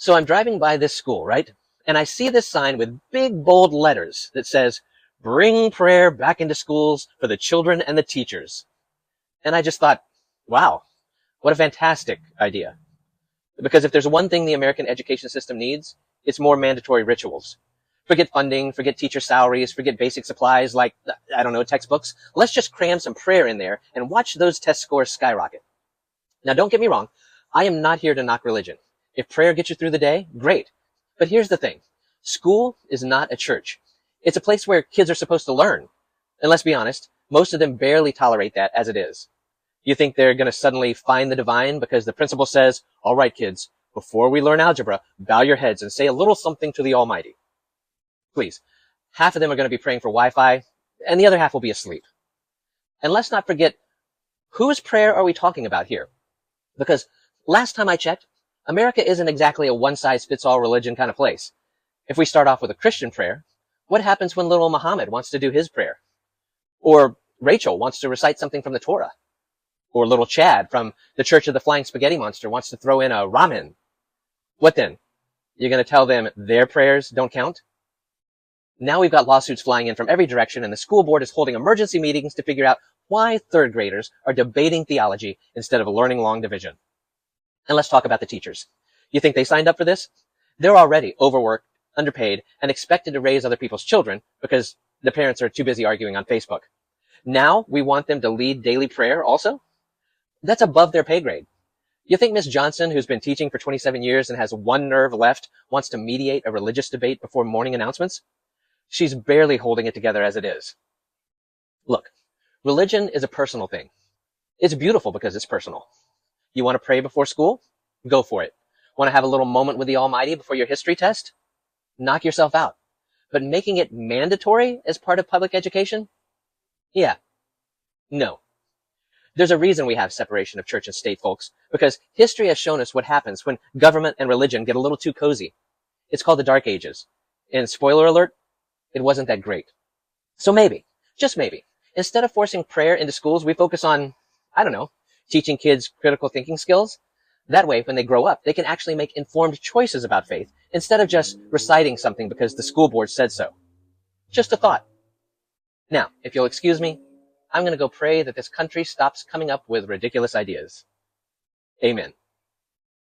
So I'm driving by this school, right? And I see this sign with big bold letters that says, "Bring prayer back into schools for the children and the teachers." And I just thought, wow, what a fantastic idea. Because if there's one thing the American education system needs, it's more mandatory rituals. Forget funding, forget teacher salaries, forget basic supplies like, I don't know, textbooks. Let's just cram some prayer in there and watch those test scores skyrocket. Now, don't get me wrong. I am not here to knock religion. If prayer gets you through the day, great. But here's the thing. School is not a church. It's a place where kids are supposed to learn. And let's be honest, most of them barely tolerate that as it is. You think they're going to suddenly find the divine because the principal says, "All right, kids, before we learn algebra, bow your heads and say a little something to the Almighty." Please. Half of them are going to be praying for Wi-Fi, and the other half will be asleep. And let's not forget, whose prayer are we talking about here? Because last time I checked, America isn't exactly a one-size-fits-all religion kind of place. If we start off with a Christian prayer, what happens when little Muhammad wants to do his prayer? Or Rachel wants to recite something from the Torah? Or little Chad from the Church of the Flying Spaghetti Monster wants to throw in a ramen? What then? You're going to tell them their prayers don't count? Now we've got lawsuits flying in from every direction, and the school board is holding emergency meetings to figure out why third graders are debating theology instead of learning long division. And let's talk about the teachers. You think they signed up for this? They're already overworked, underpaid, and expected to raise other people's children because the parents are too busy arguing on Facebook. Now we want them to lead daily prayer also? That's above their pay grade. You think Miss Johnson, who's been teaching for 27 years and has one nerve left, wants to mediate a religious debate before morning announcements? She's barely holding it together as it is. Look, religion is a personal thing. It's beautiful because it's personal. You want to pray before school? Go for it. Want to have a little moment with the Almighty before your history test? Knock yourself out. But making it mandatory as part of public education? Yeah. No. There's a reason we have separation of church and state, folks, because history has shown us what happens when government and religion get a little too cozy. It's called the Dark Ages. And spoiler alert, it wasn't that great. So maybe, just maybe, instead of forcing prayer into schools, we focus on, I don't know, teaching kids critical thinking skills. That way, when they grow up, they can actually make informed choices about faith instead of just reciting something because the school board said so. Just a thought. Now, if you'll excuse me, I'm going to go pray that this country stops coming up with ridiculous ideas. Amen.